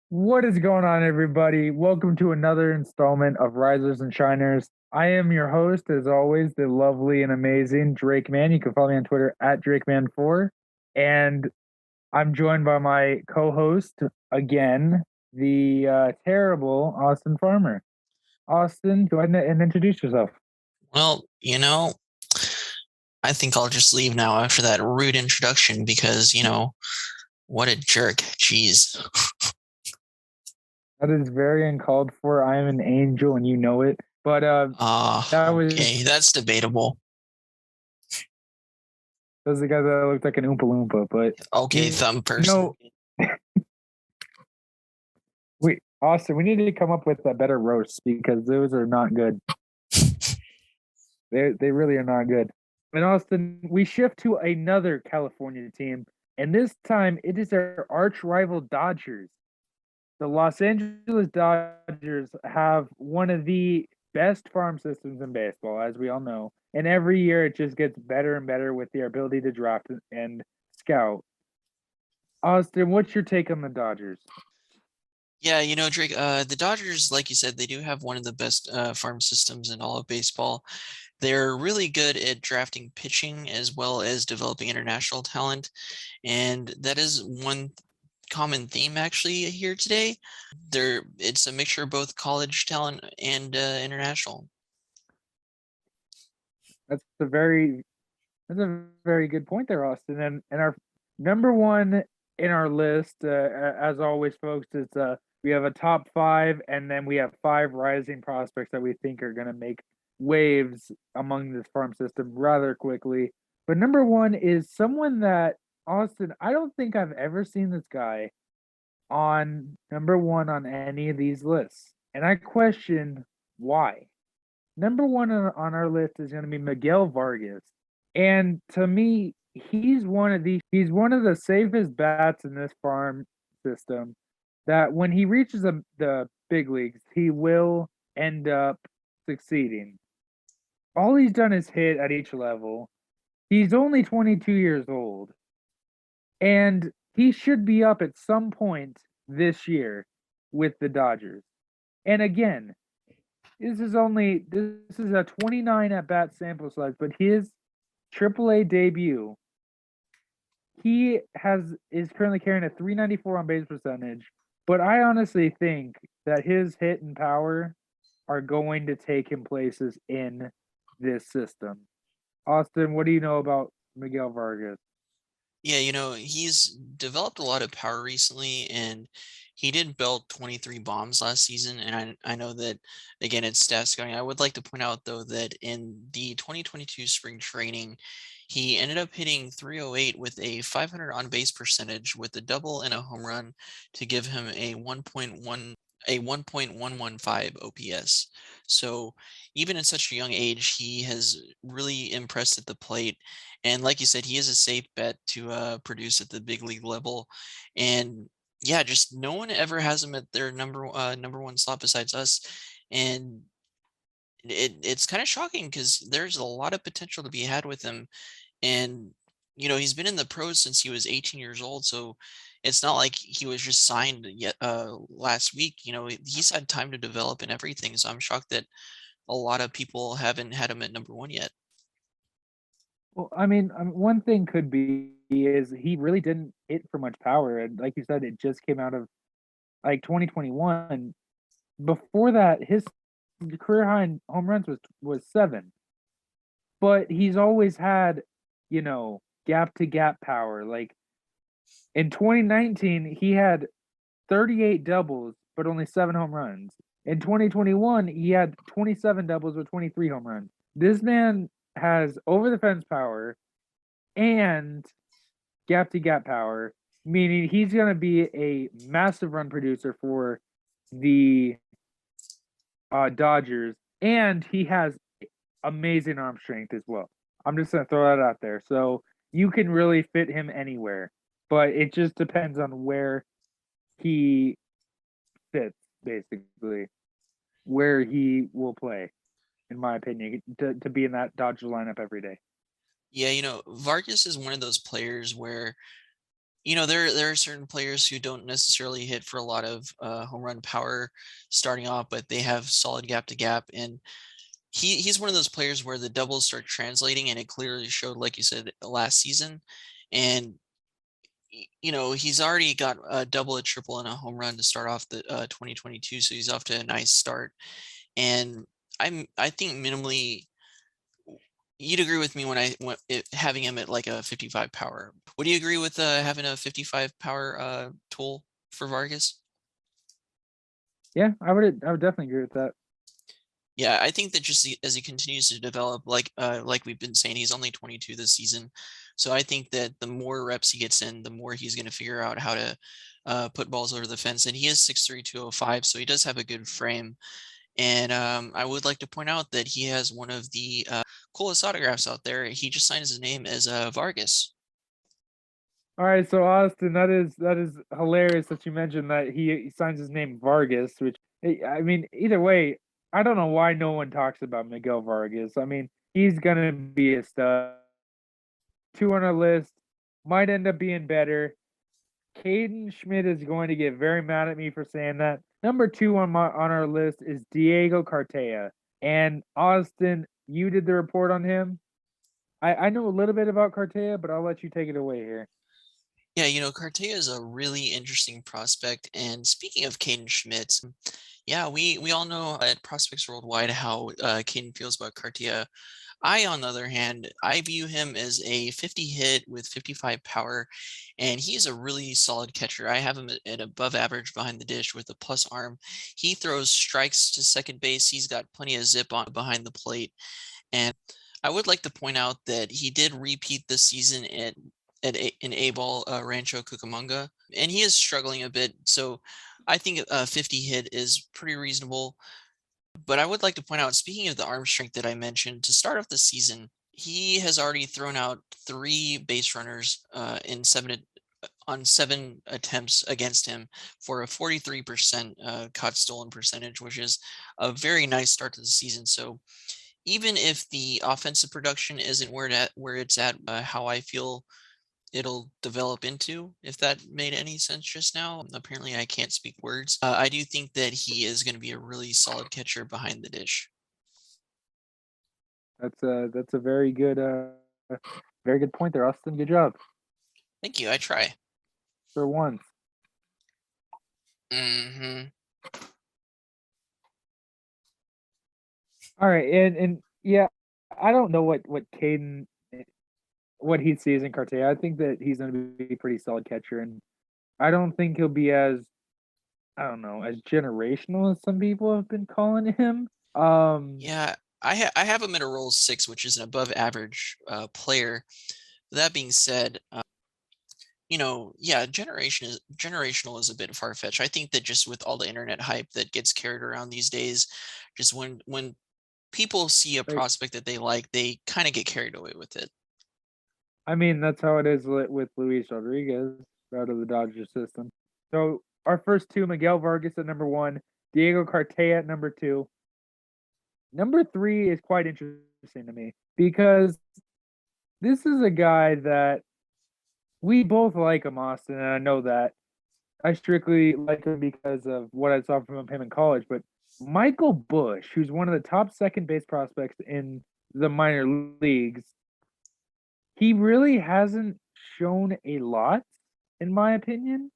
What is going on, everybody? Welcome to another installment of Risers and Shiners. I am your host, as always, the lovely and amazing Drake Man. You can follow me on Twitter at DrakeMan4. And I'm joined by my co host again, the terrible Austin Farmer. Austin, go ahead and introduce yourself. Well, I think I'll just leave now after that rude introduction because, what a jerk. Jeez. That is very uncalled for. I am an angel and you know it. But that Okay, that's debatable. was the guy that looked like an Oompa Loompa. But Okay, thumb person. Austin, we need to come up with a better roast because those are not good. They really are not good. And Austin, we shift to another California team, and this time it is our arch rival Dodgers. The Los Angeles Dodgers have one of the best farm systems in baseball, as we all know. And every year it just gets better and better with their ability to draft and scout. Austin, what's your take on the Dodgers? Yeah, Drake, the Dodgers, like you said, they do have one of the best farm systems in all of baseball. They're really good at drafting pitching as well as developing international talent. And that is one common theme actually here today. It's a mixture of both college talent and international. That's a very good point there, Austin. And our number one in our list, as always, folks, is we have a top five, and then we have five rising prospects that we think are going to make waves among this farm system rather quickly. But number one is someone that Austin, I don't think I've ever seen this guy on number one on any of these lists, and I question why. Number one on our list is going to be Miguel Vargas. And to me, he's one of the safest bats in this farm system that when he reaches the big leagues, he will end up succeeding. All he's done is hit at each level. He's only 22 years old. And he should be up at some point this year with the Dodgers. And again, this is a 29 at bat sample size, but his AAA debut, he is currently carrying a 394 on base percentage. But I honestly think that his hit and power are going to take him places in this system. Austin, what do you know about Miguel Vargas? Yeah, he's developed a lot of power recently, and he did belt 23 bombs last season. And I know that, again, it's stats going. I would like to point out, though, that in the 2022 spring training, he ended up hitting 308 with a 500 on base percentage with a double and a home run to give him a 1.115 OPS. So even at such a young age, he has really impressed at the plate. And like you said, he is a safe bet to produce at the big league level. And yeah, just no one ever has him at their number one slot besides us. And it's kind of shocking because there's a lot of potential to be had with him. And he's been in the pros since he was 18 years old, so it's not like he was just signed yet last week. He's had time to develop and everything, so I'm shocked that a lot of people haven't had him at number one yet. Well, I mean, one thing could be is he really didn't hit for much power, and like you said, it just came out of like 2021. Before that, his career high in home runs was 7, but he's always had, gap to gap power. Like in 2019, he had 38 doubles, but only 7 home runs. In 2021, he had 27 doubles with 23 home runs. This man has over the fence power and gap to gap power, meaning he's going to be a massive run producer for the Dodgers, and he has amazing arm strength as well. I'm just going to throw that out there. So you can really fit him anywhere, but it just depends on where he fits, basically, where he will play, in my opinion, to be in that Dodger lineup every day. Yeah, Vargas is one of those players where There are certain players who don't necessarily hit for a lot of home run power starting off, but they have solid gap to gap, and he's one of those players where the doubles start translating, and it clearly showed, like you said, last season. And he's already got a double, a triple, and a home run to start off the 2022, so he's off to a nice start. And I think minimally, you'd agree with me having him at like a 55 power. Would you agree with having a 55 power tool for Vargas? Yeah, I would definitely agree with that. Yeah, I think that just as he continues to develop, like we've been saying, he's only 22 this season, so I think that the more reps he gets in, the more he's going to figure out how to put balls over the fence. And he is 6'3", 205, so he does have a good frame. And I would like to point out that he has one of the coolest autographs out there. He just signed his name as Vargas. All right, so Austin, that is hilarious that you mentioned that he signs his name Vargas, which I mean, either way, I don't know why no one talks about Miguel Vargas. I mean, he's gonna be a stud. Two on our list might end up being better. Cadence Schmidt is going to get very mad at me for saying that. Number two on our list is Diego Carteia. And Austin, you did the report on him. I know a little bit about Carteia, but I'll let you take it away here. Yeah, Carteia is a really interesting prospect. And speaking of Caden Schmidt, yeah, we all know at Prospects Worldwide how Caden feels about Carteia. On the other hand, I view him as a 50 hit with 55 power, and he's a really solid catcher. I have him at above average behind the dish with a plus arm. He throws strikes to second base. He's got plenty of zip on behind the plate. And I would like to point out that he did repeat this season in A-ball Rancho Cucamonga, and he is struggling a bit. So I think a 50 hit is pretty reasonable. But I would like to point out, speaking of the arm strength that I mentioned, to start off the season, he has already thrown out 3 base runners on 7 attempts against him for a 43% caught stolen percentage, which is a very nice start to the season. So even if the offensive production isn't where it's at, how I feel it'll develop into, if that made any sense just now. Apparently, I can't speak words. I do think that he is going to be a really solid catcher behind the dish. That's a very good point there, Austin. Good job Thank you. I try. for once. Hmm. All right, and yeah, I don't know what Caden what he sees in Cartier. I think that he's going to be a pretty solid catcher, and I don't think he'll be as I don't know as generational as some people have been calling him. Yeah, I have him at a roll 6, which is an above average player. That being said, yeah, generational is a bit far fetched. I think that just with all the internet hype that gets carried around these days, just when people see a Like, prospect that they like, they kind of get carried away with it. I mean, that's how it is with Luis Rodriguez out of the Dodgers system. So our first two, Miguel Vargas at number one, Diego Cartaya at number two. Number three is quite interesting to me because this is a guy that we both like him, Austin, and I know that. I strictly like him because of what I saw from him in college. But Michael Bush, who's one of the top second base prospects in the minor leagues, he really hasn't shown a lot, in my opinion.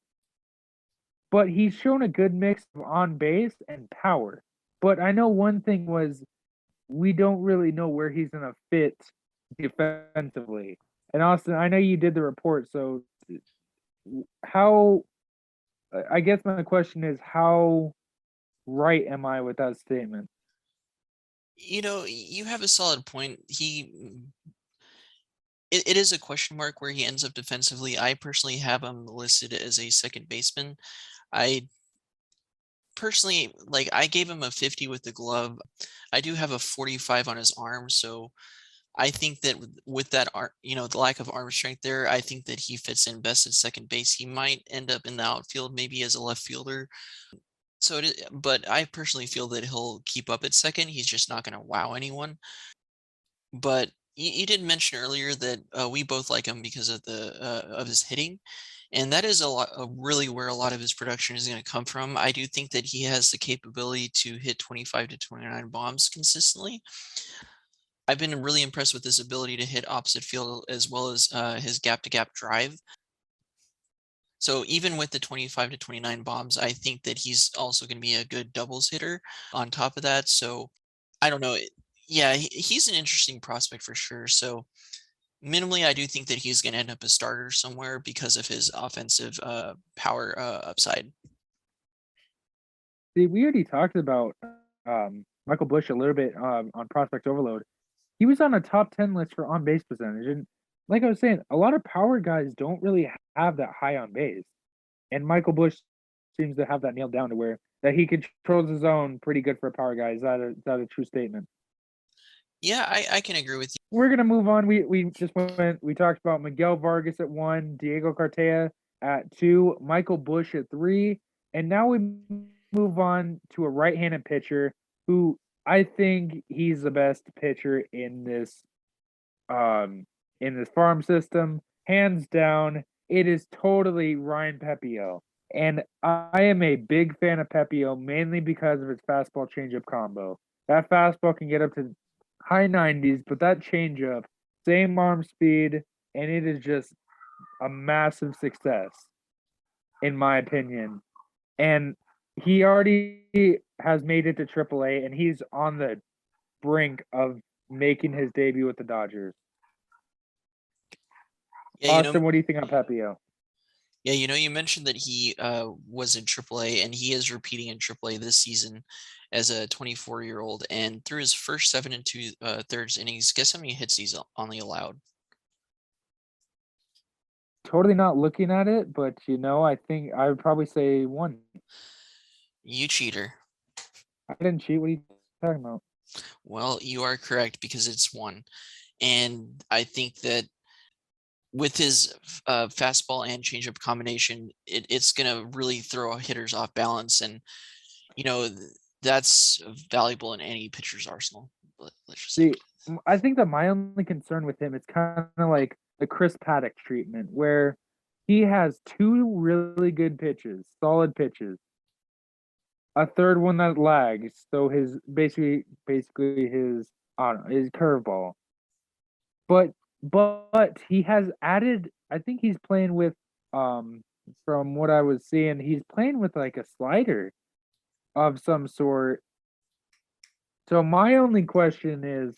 But he's shown a good mix of on base and power. But I know one thing was we don't really know where he's gonna fit defensively. And Austin, I know you did the report, so how I guess my question is how right am I with that statement? You have a solid point. It is a question mark where he ends up defensively. I personally have him listed as a second baseman. I personally I gave him a 50 with the glove. I do have a 45 on his arm, so I think that with that the lack of arm strength there, I think that he fits in best at second base. He might end up in the outfield maybe as a left fielder. But I personally feel that he'll keep up at second. He's just not going to wow anyone. But you did mention earlier that we both like him because of the of his hitting. And that is a lot, really where a lot of his production is going to come from. I do think that he has the capability to hit 25 to 29 bombs consistently. I've been really impressed with his ability to hit opposite field as well as his gap to gap drive. So even with the 25 to 29 bombs, I think that he's also going to be a good doubles hitter on top of that. So I don't know. Yeah, he's an interesting prospect for sure. So minimally, I do think that he's going to end up a starter somewhere because of his offensive power upside. See, we already talked about Michael Busch a little bit on Prospect Overload. He was on a top 10 list for on base percentage. And like I was saying, a lot of power guys don't really have that high on base. And Michael Busch seems to have that nailed down to where that he controls his zone pretty good for a power guy. Is that a true statement? Yeah, I can agree with you. We're gonna move on. We talked about Miguel Vargas at 1, Diego Carteia at 2, Michael Busch at 3, and now we move on to a right-handed pitcher who I think he's the best pitcher in this farm system, hands down. It is totally Ryan Pepio. And I am a big fan of Pepio mainly because of its fastball changeup combo. That fastball can get up to high 90s, but that changeup, same arm speed, and it is just a massive success, in my opinion. And he already has made it to AAA, and he's on the brink of making his debut with the Dodgers. Yeah, Austin, what do you think on Pepio? You mentioned that he was in AAA and he is repeating in AAA this season as a 24-year-old. And through his first 7 and 2/3 innings, guess how many hits he's only allowed? Totally not looking at it, but I think I would probably say 1. You cheater. I didn't cheat. What are you talking about? Well, you are correct because it's 1. And I think that with his fastball and changeup combination, it's going to really throw hitters off balance. And, you know, that's valuable in any pitcher's arsenal. Let's just say. See, I think that my only concern with him is kind of like the Chris Paddock treatment, where he has 2 really good pitches, solid pitches, a third one that lags. So his basically his I don't know, his curveball. But he has added. I think he's playing with from what I was seeing, he's playing with like a slider of some sort. So my only question is,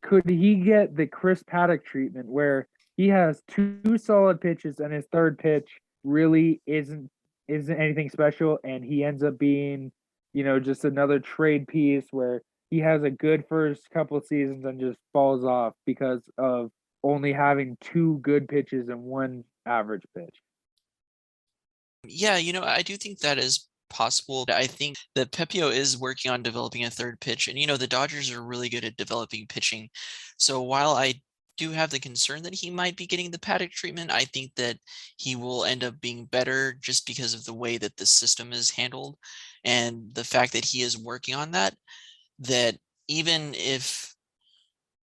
could he get the Chris Paddock treatment where he has 2 solid pitches and his third pitch really isn't anything special, and he ends up being, just another trade piece where he has a good first couple of seasons and just falls off because of only having 2 good pitches and 1 average pitch. Yeah, I do think that is possible. I think that Pepio is working on developing a third pitch, and the Dodgers are really good at developing pitching. So while I do have the concern that he might be getting the Paddock treatment, I think that he will end up being better just because of the way that the system is handled and the fact that he is working on that. That even if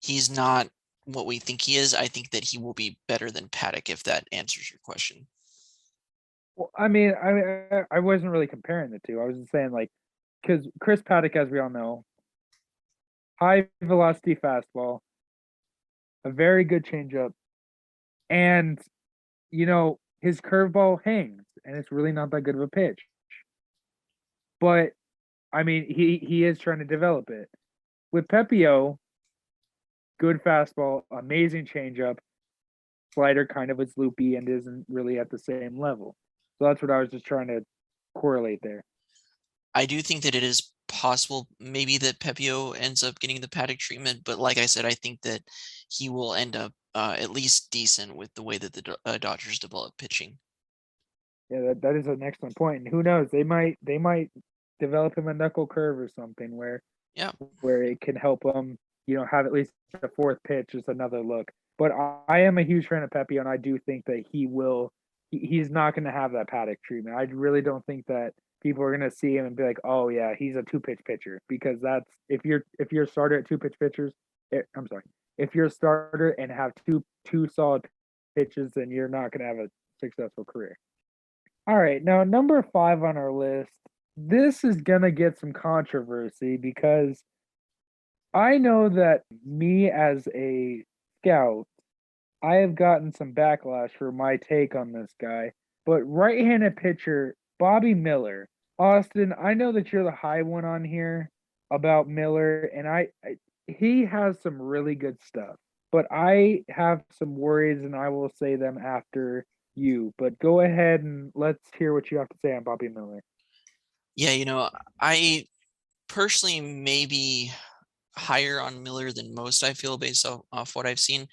he's not what we think he is, I think that he will be better than Paddock, if that answers your question. Well, I wasn't really comparing the two. I was just saying, like, because Chris Paddock, as we all know, high velocity fastball, a very good changeup, and his curveball hangs, and it's really not that good of a pitch. But he is trying to develop it. With Pepio, good fastball, amazing changeup, slider kind of is loopy and isn't really at the same level. So that's what I was just trying to correlate there. I do think that it is possible maybe that Pepio ends up getting the Paddock treatment, but like I said, I think that he will end up at least decent with the way that the Dodgers develop pitching. Yeah, that is an excellent point. And who knows? They might develop him a knuckle curve or something Yeah. where it can help him, have at least a 4th pitch, just another look. But I am a huge fan of Pepio, and I do think that he's not going to have that Paddock treatment. I really don't think that people are going to see him and be like, oh yeah, he's a 2-pitch pitcher, because that's if you're a starter at 2-pitch pitchers. I'm sorry, if you're a starter and have two solid pitches, then you're not going to have a successful career. All right, now number 5 on our list. This is gonna get some controversy because I know that me as a scout, I have gotten some backlash for my take on this guy. But right-handed pitcher Bobby Miller, Austin, I know that you're the high one on here about Miller, and he has some really good stuff. But I have some worries, and I will say them after you. But go ahead and let's hear what you have to say on Bobby Miller. Yeah, I personally maybe higher on Miller than most, I feel, based off what I've seen.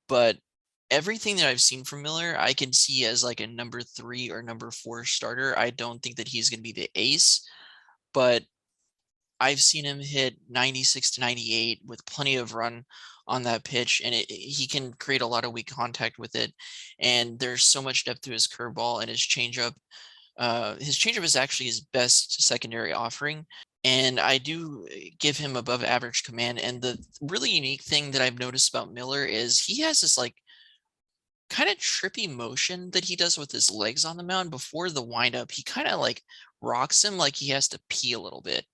But everything that I've seen from Miller, I can see as like a number 3 or number 4 starter. I don't think that he's going to be the ace, but I've seen him hit 96 to 98 with plenty of run on that pitch, and he can create a lot of weak contact with it. And there's so much depth to his curveball and his changeup. His changeup is actually his best secondary offering, and I do give him above average command. And the really unique thing that I've noticed about Miller is he has this like kind of trippy motion that he does with his legs on the mound before the windup. He kind of like rocks him like he has to pee a little bit.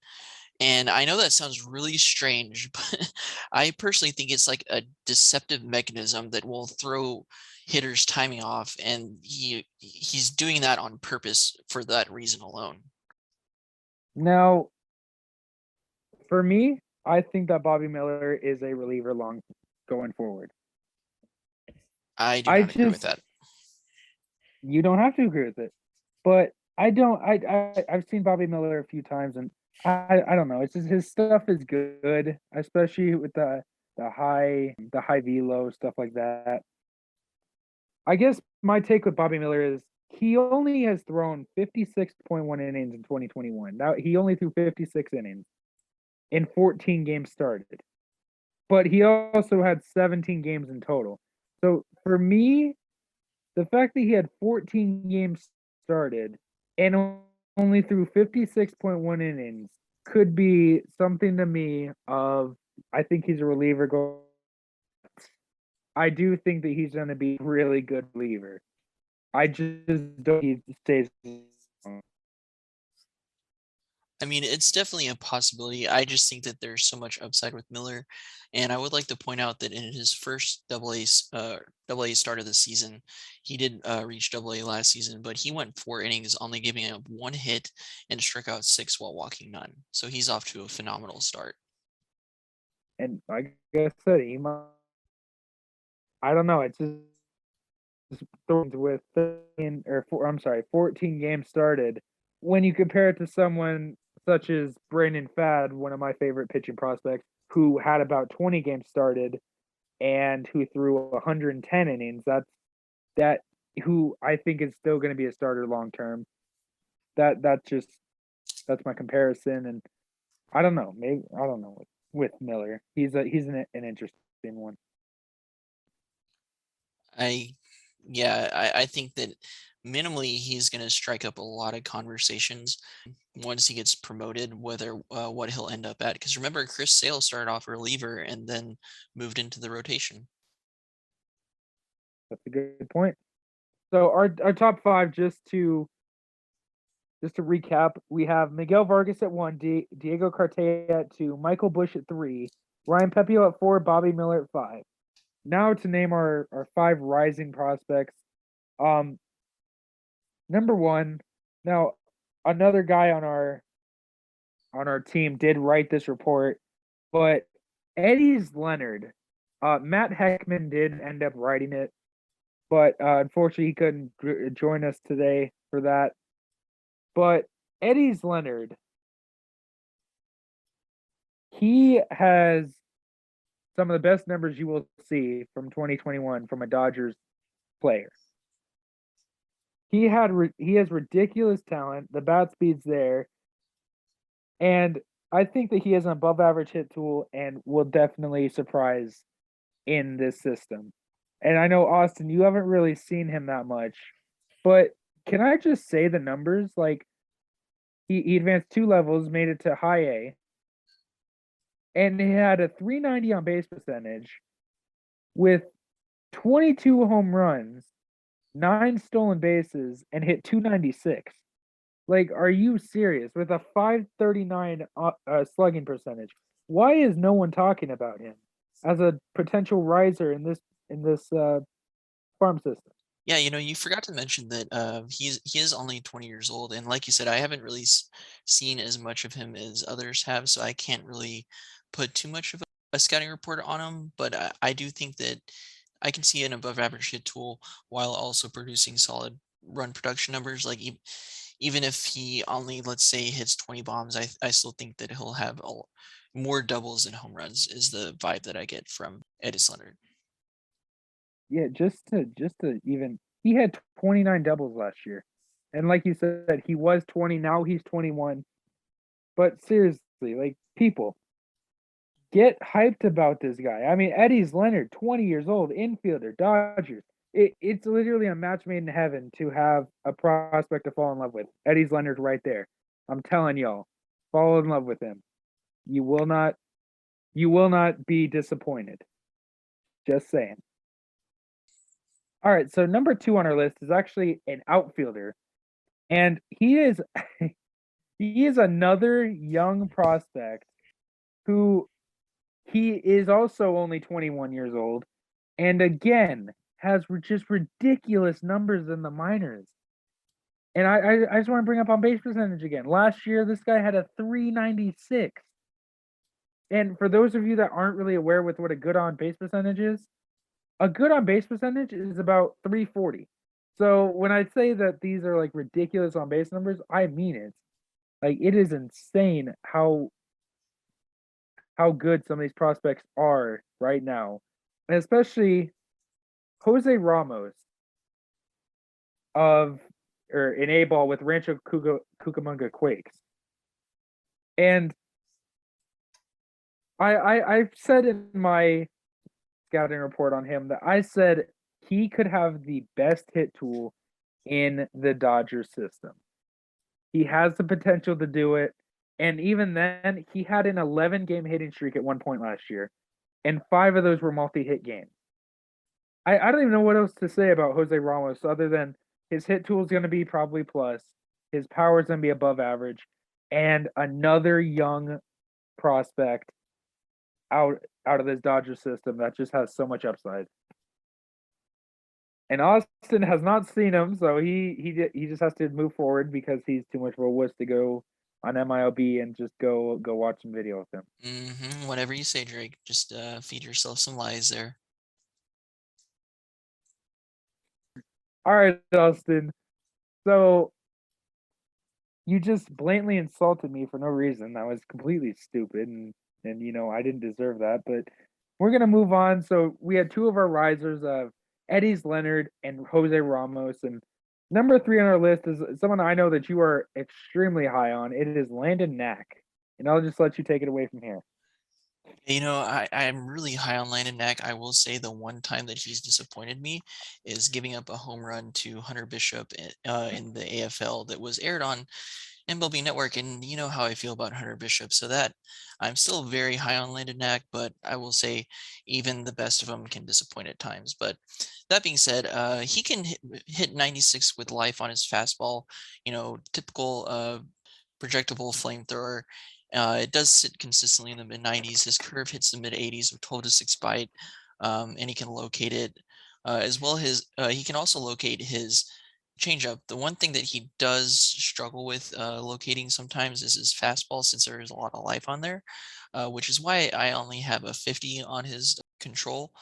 And I know that sounds really strange, but I personally think it's like a deceptive mechanism that will throw hitters' timing off, and he's doing that on purpose for that reason alone. Now, for me, I think that Bobby Miller is a reliever long going forward. I do I not agree with just that. You don't have to agree with it, but I don't. I've seen Bobby Miller a few times, and I don't know. It's just his stuff is good, especially with the high velo stuff like that. I guess my take with Bobby Miller is he only has thrown 56.1 innings in 2021. Now he only threw 56 innings in 14 games started, but he also had 17 games in total. So for me, the fact that he had 14 games started and only threw 56.1 innings could be something to me of I think he's a reliever. I do think that he's going to be a really good reliever. I just don't he stays. I mean, it's definitely a possibility. I just think that there's so much upside with Miller, and I would like to point out that in his first double A start of the season, he did reach double A last season, but he went 4 innings, only giving up 1 hit and struck out 6 while walking none. So he's off to a phenomenal start. And like I said, he might. I don't know. It's just with 14 games started. When you compare it to someone such as Brandon Fad, one of my favorite pitching prospects, who had about 20 games started and who threw 110 innings, that who I think is still going to be a starter long term. That's my comparison, and I don't know. Maybe I don't know with Miller. He's an interesting one. I I think that minimally he's going to strike up a lot of conversations once he gets promoted, whether what he'll end up at. Because remember, Chris Sale started off a reliever and then moved into the rotation. That's a good point. So our top 5, just to recap, we have Miguel Vargas at 1, Diego Carteia at 2, Michael Busch at 3, Ryan Pepio at 4, Bobby Miller at 5. Now to name our 5 rising prospects. Number 1. Now another guy on our team did write this report, but Eddie's Leonard. Matt Heckman did end up writing it, but unfortunately he couldn't join us today for that. But Eddie's Leonard, he has some of the best numbers you will see from 2021 from a Dodgers player. He has ridiculous talent. The bat speed's there, and I think that he has an above average hit tool and will definitely surprise in this system. And I know Austin, you haven't really seen him that much, but can I just say the numbers? Like he advanced 2 levels, made it to high A, and he had a 390 on base percentage with 22 home runs 9 stolen bases, and hit 296. Like, are you serious? With a 539 slugging percentage, why is no one talking about him as a potential riser in this farm system? Yeah, you forgot to mention that he is only 20 years old, and like you said, I haven't really seen as much of him as others have, so I can't really put too much of a scouting report on him. But I do think that I can see an above average hit tool while also producing solid run production numbers. Like even if he only, let's say, hits 20 bombs, I still think that he'll have more doubles than home runs. Is the vibe that I get from Edis Leonard. Yeah, just to even he had 29 doubles last year. And like you said, he was 20, now he's 21. But seriously, like people, get hyped about this guy. I mean, Eddie's Leonard, 20 years old, infielder, Dodgers. It's literally a match made in heaven to have a prospect to fall in love with. Eddie's Leonard right there. I'm telling y'all, fall in love with him. You will not be disappointed. Just saying. All right, so number 2 on our list is actually an outfielder, and he is he is another young prospect who he is also only 21 years old, and again has just ridiculous numbers in the minors. And I just want to bring up on base percentage again. Last year, this guy had a 396. And for those of you that aren't really aware with what a good on base percentage is, a good on base percentage is about 340. So when I say that these are like ridiculous on base numbers, I mean it. Like it is insane how good some of these prospects are right now. And especially Jose Ramos of or in A ball with Rancho Cucamonga Quakes. And I've said in my scouting report on him that I said he could have the best hit tool in the Dodgers system. He has the potential to do it. And even then, he had an 11 game hitting streak at one point last year, and 5 of those were multi hit games. I don't even know what else to say about Jose Ramos other than his hit tool is going to be probably plus, his power is going to be above average, and another young prospect out of this Dodger system that just has so much upside. And Austin has not seen him, so he just has to move forward because he's too much of a wuss to go on MiLB and just go watch some video of him. Whatever you say, Drake. Just feed yourself some lies there. All right, Austin. So you just blatantly insulted me for no reason. That was completely stupid, and I didn't deserve that. But we're gonna move on. So we had 2 of our risers of Eddie's Leonard and Jose Ramos, and number 3 on our list is someone I know that you are extremely high on. It is Landon Knack, and I'll just let you take it away from here. I'm really high on Landon Knack. I will say the one time that he's disappointed me is giving up a home run to Hunter Bishop in the AFL that was aired on MLB Network, and you know how I feel about Hunter Bishop. So that I'm still very high on Landon Knack, but I will say even the best of them can disappoint at times. But that being said, he can hit 96 with life on his fastball. Typical projectable flamethrower. It does sit consistently in the mid 90s. His curve hits the mid 80s with 12 to 6 bite, and he can locate it. As well as he can also locate his changeup. The one thing that he does struggle with locating sometimes is his fastball, since there is a lot of life on there, which is why I only have a 50 on his control.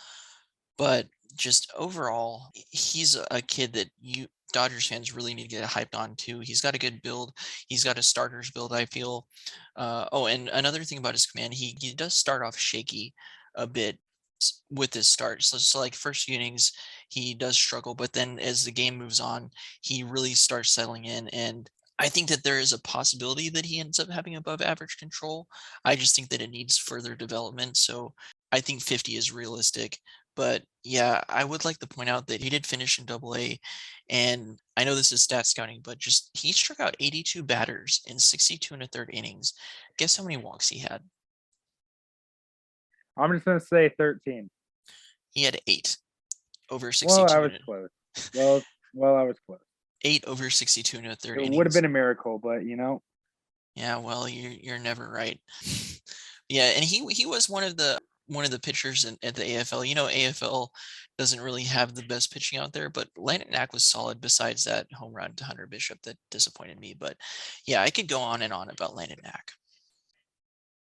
But just overall, he's a kid that you Dodgers fans really need to get hyped on too. He's got a good build. He's got a starter's build, I feel. And another thing about his command, he does start off shaky a bit with his start. So like first few innings, he does struggle, but then as the game moves on, he really starts settling in. And I think that there is a possibility that he ends up having above average control. I just think that it needs further development. So I think 50 is realistic. But yeah, I would like to point out that he did finish in Double A, and I know this is stat scouting, but just he struck out 82 batters in 62 and a third innings. Guess how many walks he had? I'm just gonna say 13. He had 8 over Well, I 62 was close. Well, Well, I was close. 8 over 62 in a third It would have innings. been a miracle, but Yeah, well, you're never right. Yeah, and he was one of the pitchers at the AFL. You know, AFL doesn't really have the best pitching out there, but Landon Knack was solid. Besides that home run to Hunter Bishop that disappointed me, but yeah, I could go on and on about Landon Knack.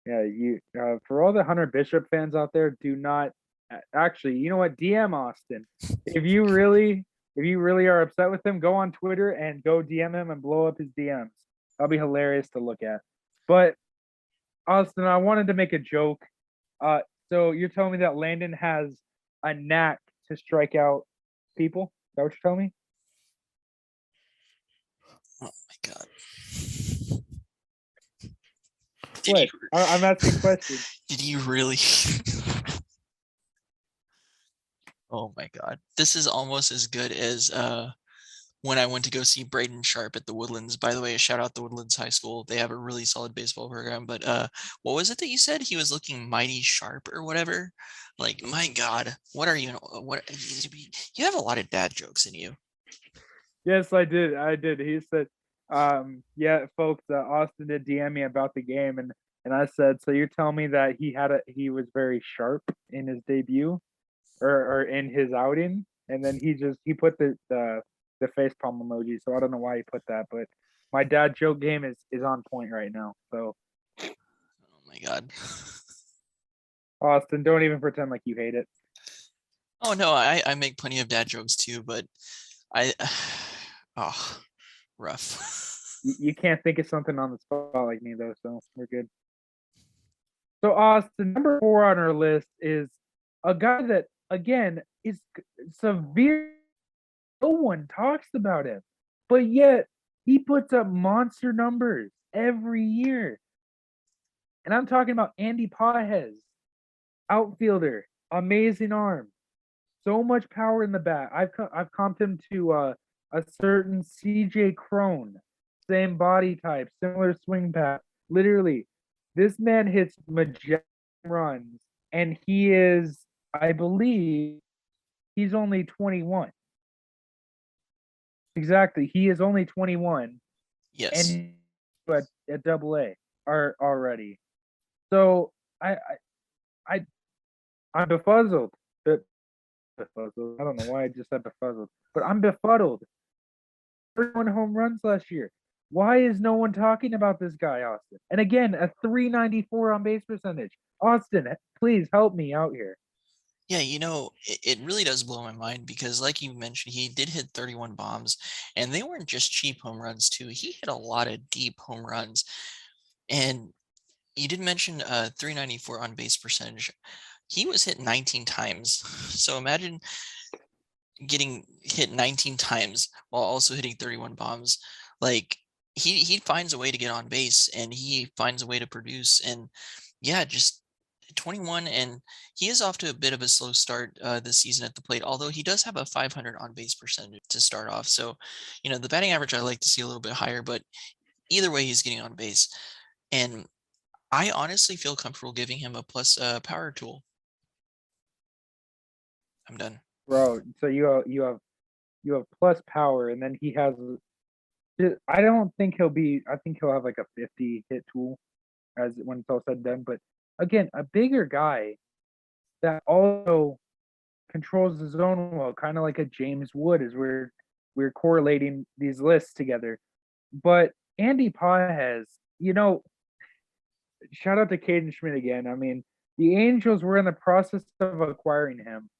yeah, for all the Hunter Bishop fans out there, do not actually. You know what? DM Austin. If you really are upset with him, go on Twitter and go DM him and blow up his DMs. That'll be hilarious to look at. But Austin, I wanted to make a joke. Uh, so you're telling me that Landon has a knack to strike out people? Is that what you're telling me? Oh my god. Did you What? I'm asking questions. did you really? Oh my god. This is almost as good as when I went to go see Braden Sharp at the Woodlands. By the way, a shout out to Woodlands High School. They have a really solid baseball program. But what was it that you said? He was looking mighty sharp or whatever. Like, my God, what are you? What you have a lot of dad jokes in you. Yes, I did. I did. He said, yeah, folks, Austin did DM me about the game, and I said, so you're telling me that he was very sharp in his debut, or in his outing, and then he put the face palm emoji. So I don't know why he put that, but my dad joke game is on point right now. So Oh my God. Austin, don't even pretend like you hate it. Oh no, I make plenty of dad jokes too, but I oh rough. You can't think of something on the spot like me though, so we're good. So Austin, number 4 on our list is a guy that again is severe. No one talks about him, but yet he puts up monster numbers every year. And I'm talking about Andy Pogez, outfielder, amazing arm, so much power in the bat. I've comped him to a certain CJ Crone, same body type, similar swing path. Literally, this man hits majestic runs, and he is, I believe, he's only 21. Exactly, he is only 21, Yes. and at Double A are already. So I I I'm befuddled. Befuddled. I don't know why I just said befuddled, but I'm befuddled. 31 home runs last year. Why is no one talking about this guy, Austin? And again, a 394 on base percentage. Austin, please help me out here. Yeah, it really does blow my mind because, like you mentioned, he did hit 31 bombs, and they weren't just cheap home runs, too. He hit a lot of deep home runs. And you did mention 394 on base percentage. He was hit 19 times. So imagine getting hit 19 times while also hitting 31 bombs. Like, he finds a way to get on base and he finds a way to produce. And yeah, just 21, and he is off to a bit of a slow start this season at the plate, although he does have a 500 on base percentage to start off. So, the batting average I like to see a little bit higher, but either way, he's getting on base. And I honestly feel comfortable giving him a plus power tool. I'm done. Bro, so you have plus power, and then he has, I don't think I think he'll have like a 50 hit tool as when it's all said and done. But again, a bigger guy that also controls the zone well, kind of like a James Wood, as we're correlating these lists together. But Andy Paez, shout out to Cadence Schmidt again. I mean, the Angels were in the process of acquiring him,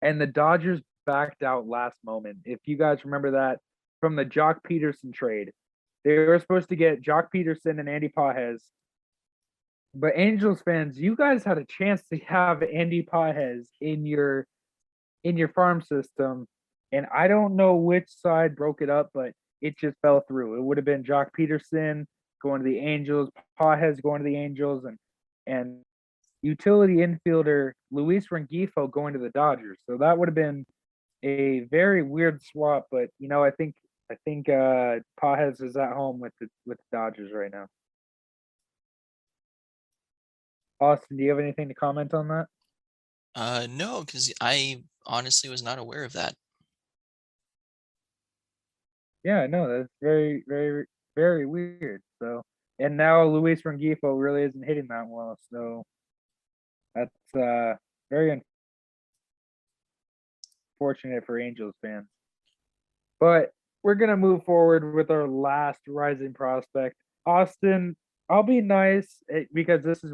and the Dodgers backed out last moment. If you guys remember that from the Jock Peterson trade, they were supposed to get Jock Peterson and Andy Paez. But Angels fans, you guys had a chance to have Andy Paez in your farm system, and I don't know which side broke it up, but it just fell through. It would have been Jock Peterson going to the Angels, Pajes going to the Angels, and utility infielder Luis Rengifo going to the Dodgers. So that would have been a very weird swap, but I think Pajes is at home with the Dodgers right now. Austin, do you have anything to comment on that? No, because I honestly was not aware of that. Yeah, no, that's very, very, very weird. So, and now Luis Rengifo really isn't hitting that well. So that's very unfortunate for Angels fans. But we're gonna move forward with our last rising prospect, Austin. I'll be nice because this is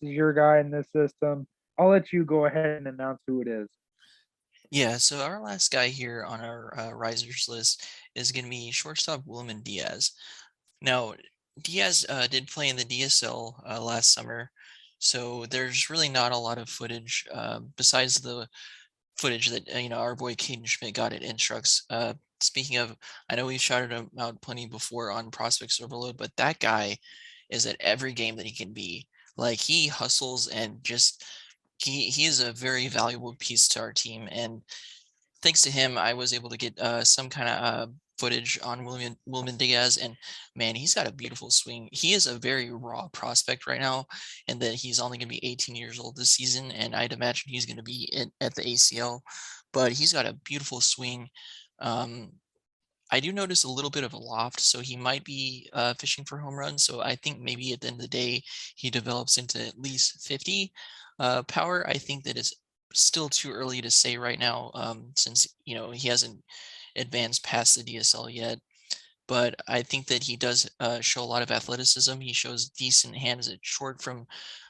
your guy in this system. I'll let you go ahead and announce who it is. Yeah, so our last guy here on our risers list is going to be shortstop Wilman Diaz. Now, Diaz did play in the DSL last summer, so there's really not a lot of footage besides the footage that our boy Cadence Schmidt got at Instructs. Speaking of, I know we've shouted him out plenty before on Prospects Overload, but that guy is at every game that he can be. Like he hustles and just he is a very valuable piece to our team, and thanks to him, I was able to get some kind of footage on Wilman Diaz, and man, he's got a beautiful swing. He is a very raw prospect right now, and that he's only going to be 18 years old this season, and I'd imagine he's going to be at the ACL, but he's got a beautiful swing. Um, I do notice a little bit of a loft, so he might be fishing for home runs. So I think maybe at the end of the day, he develops into at least 50 power. I think that it's still too early to say right now, since he hasn't advanced past the DSL yet. But I think that he does show a lot of athleticism. He shows decent hands at short from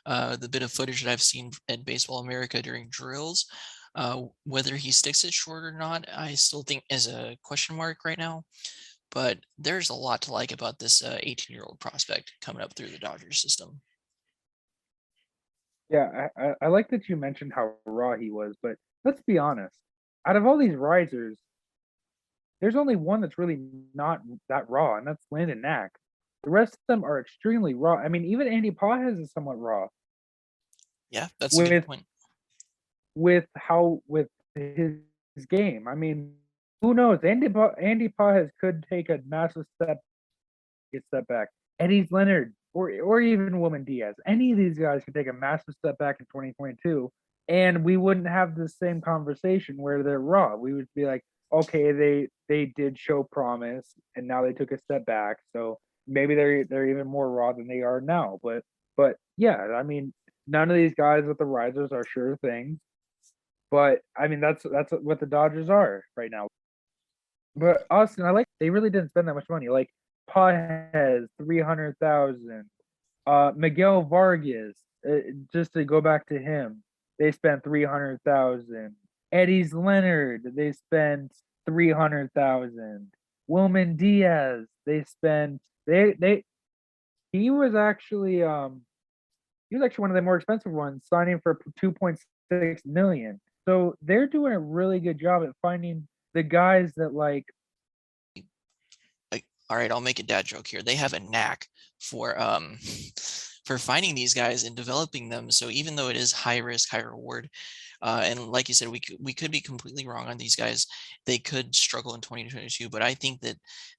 the bit of footage that I've seen at Baseball America during drills. Whether he sticks it short or not, I still think is a question mark right now. But there's a lot to like about this 18-year-old prospect coming up through the Dodgers system. Yeah, I like that you mentioned how raw he was, but let's be honest. Out of all these risers, there's only one that's really not that raw, and that's Landon Knack. The rest of them are extremely raw. I mean, even Andy Pogez is somewhat raw Yeah, that's a good with point. with his game. I mean, who knows? Andy Pagez could take a massive step back. Eddie's Leonard or even Woman Diaz. Any of these guys could take a massive step back in 2022, and we wouldn't have the same conversation where they're raw. We would be like, okay, they did show promise, and now they took a step back, so maybe they're even more raw than they are now. But yeah, I mean, none of these guys with the risers are sure things. But I mean, that's what the Dodgers are right now. But Austin, I like they really didn't spend that much money. Like Pa has 300,000. Miguel Vargas, just to go back to him, they spent 300,000. Eddie's Leonard, they spent 300,000. Wilman Diaz, they spent they he was actually one of the more expensive ones, signing for 2.6 million. So they're doing a really good job at finding the guys that like. Like, all right, I'll make a dad joke here. They have a knack for for finding these guys and developing them. So even though it is high risk, high reward, and like you said, we could be completely wrong on these guys. They could struggle in 2022, but I think that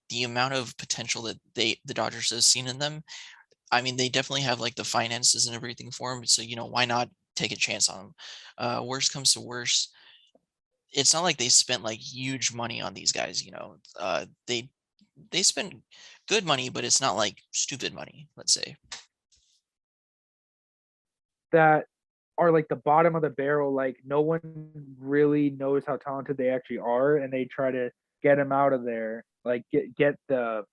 the amount of potential that the Dodgers have seen in them, I mean, they definitely have like the finances and everything for them. So why not take a chance on them? Worst comes to worst, it's not like they spent like huge money on these guys. They spend good money, but it's not like stupid money, let's say. That are like the bottom of the barrel. Like no one really knows how talented they actually are, and they try to get them out of there. Like get the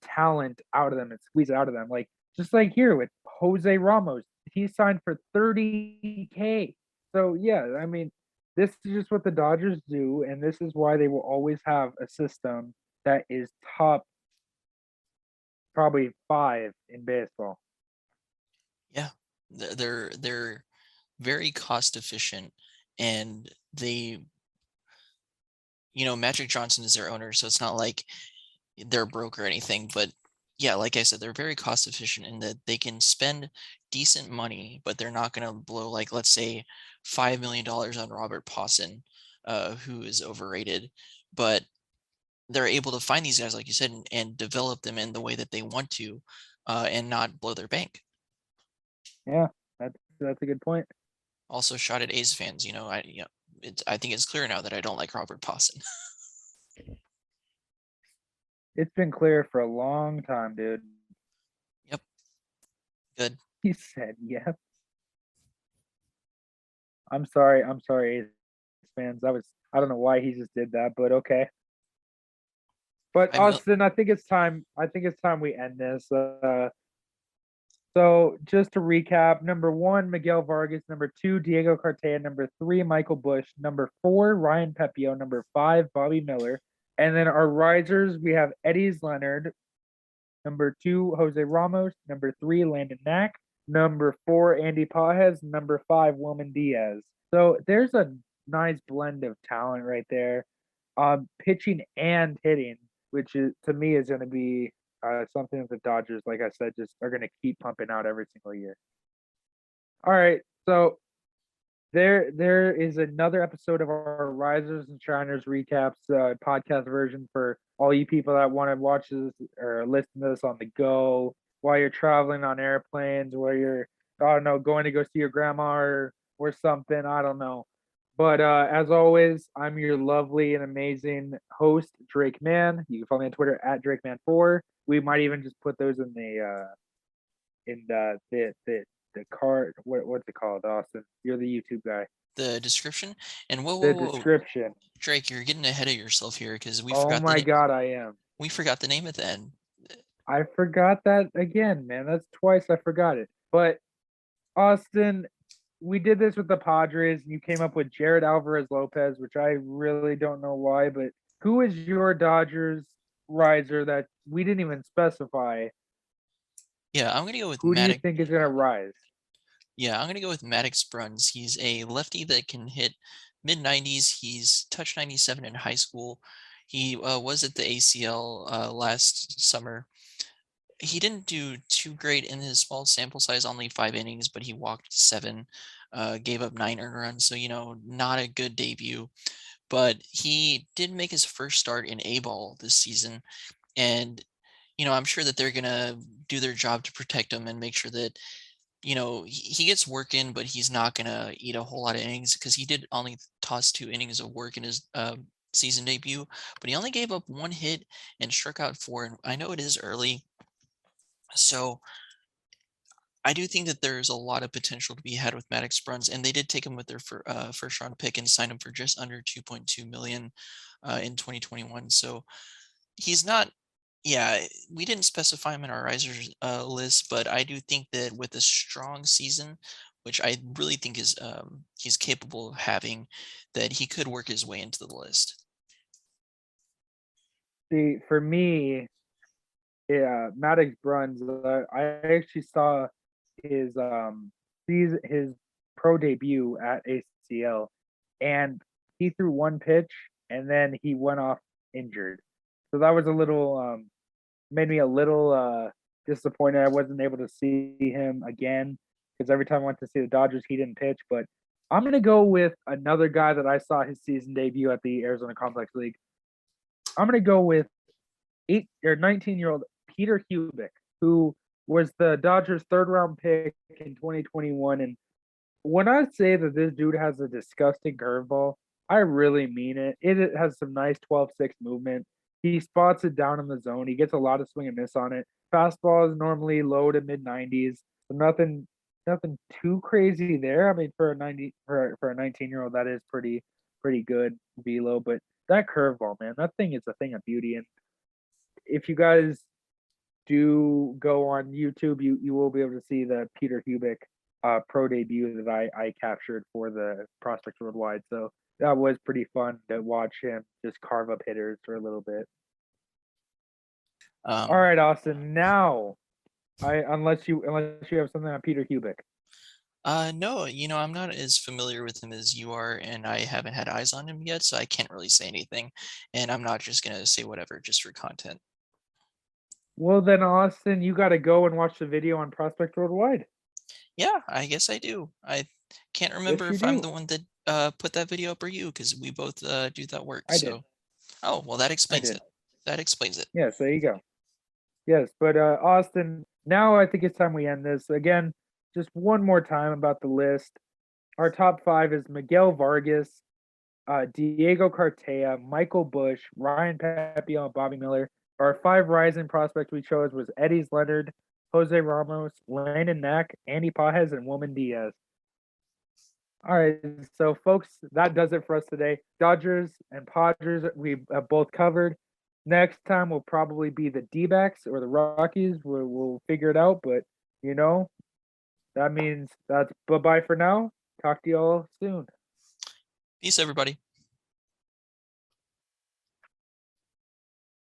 talent out of them and squeeze it out of them. Like just like here with Jose Ramos, he signed for 30K. So yeah, I mean, this is just what the Dodgers do, and this is why they will always have a system that is top probably five in baseball. Yeah, they're very cost efficient, and Magic Johnson is their owner, so it's not like they're broke or anything. But yeah, like I said, they're very cost efficient in that they can spend decent money, but they're not going to blow like let's say $5 million on Robert Posson, who is overrated. But they're able to find these guys, like you said, and develop them in the way that they want to, and not blow their bank. Yeah, that's a good point. Also, shot at A's fans. I think it's clear now that I don't like Robert Posson. It's been clear for a long time, dude. Yep. Good. He said, "Yep." I'm sorry. I'm sorry, Ace fans. I don't know why he just did that, but okay. But 5 mil. Austin, I think it's time. I think it's time we end this. So just to recap, number one, Miguel Vargas. Number two, Diego Carteia. Number three, Michael Busch. Number four, Ryan Pepio. Number five, Bobby Miller. And then our risers, we have Eddie's Leonard. Number two, Jose Ramos. Number three, Landon Knack. Number four, Andy Pogez. Number five, Wilman Diaz. So there's a nice blend of talent right there, pitching and hitting, which is to me is going to be something that the Dodgers, like I said, just are going to keep pumping out every single year. All right, so there is another episode of our Risers and Shiners recaps podcast version for all you people that want to watch this or listen to this on the go while you're traveling on airplanes, where you're, I don't know, going to go see your grandma or something. I don't know. But as always, I'm your lovely and amazing host, Drake Man. You can follow me on Twitter at DrakeMan4. We might even just put those in the card. What's it called, Austin? You're the YouTube guy. The description. And whoa, The whoa, whoa, description. Drake, you're getting ahead of yourself here because we Oh forgot my God, I am. we forgot the name at the end. I forgot that again, man. That's twice I forgot it. But Austin, we did this with the Padres, and you came up with Jared Alvarez Lopez, which I really don't know why. But who is your Dodgers riser that we didn't even specify? Yeah, I'm gonna go with Who do you Maddox. think is gonna rise? Yeah, I'm gonna go with Maddox Bruns. He's a lefty that can hit mid 90s. He's touched 97 in high school. He was at the ACL last summer. He didn't do too great in his small sample size, only 5 innings, but he walked 7, gave up 9 earned runs. So, not a good debut. But he did make his first start in A ball this season. And, I'm sure that they're going to do their job to protect him and make sure that, he gets work in, but he's not going to eat a whole lot of innings because he did only toss 2 innings of work in his season debut. But he only gave up 1 hit and struck out 4. And I know it is early. So I do think that there's a lot of potential to be had with Maddox Bruns, and they did take him with their first round pick and sign him for just under 2.2 million in 2021. So he's not. Yeah, we didn't specify him in our risers list, but I do think that with a strong season, which I really think is he's capable of having, that he could work his way into the list. See, for me, yeah, Maddox Bruns. I actually saw his his pro debut at ACL, and he threw one pitch and then he went off injured. So that was a little made me a little disappointed. I wasn't able to see him again because every time I went to see the Dodgers, he didn't pitch. But I'm gonna go with another guy that I saw his season debut at the Arizona Complex League. I'm gonna go with 19-year-old Peter Hubick, who was the Dodgers' third round pick in 2021. And when I say that this dude has a disgusting curveball, I really mean it. It has some nice 12-6 movement. He spots it down in the zone. He gets a lot of swing and miss on it. Fastball is normally low to mid 90s. So nothing too crazy there. I mean, for a 19-year-old, that is pretty good velo. But that curveball, man, that thing is a thing of beauty. And if you guys do go on YouTube, you will be able to see the Peter Hubick pro debut that I captured for the Prospects Worldwide. So that was pretty fun to watch him just carve up hitters for a little bit. All right, Austin. Now, unless you have something on Peter Hubick. No, I'm not as familiar with him as you are, and I haven't had eyes on him yet, so I can't really say anything. And I'm not just gonna say whatever just for content. Well, then, Austin, you got to go and watch the video on Prospect Worldwide. Yeah, I guess I do. I can't remember you if I'm do. the one that put that video up or you, because we both do that work. I did. So, oh well, that explains did. it. That explains it. Yes, there you go. Yes, but Austin, now I think it's time we end this. Again, just one more time about the list. Our top 5 is Miguel Vargas, Diego Carteia, Michael Busch, Ryan Pepio, and Bobby Miller. Our 5 rising prospects we chose was Eddie Leonard, Jose Ramos, Landon Knack, Andy Pogez, and Woman Diaz. All right, so folks, that does it for us today. Dodgers and Padres, we have both covered. Next time will probably be the D-backs or the Rockies. We'll figure it out, but that means that's bye-bye for now. Talk to you all soon. Peace, everybody.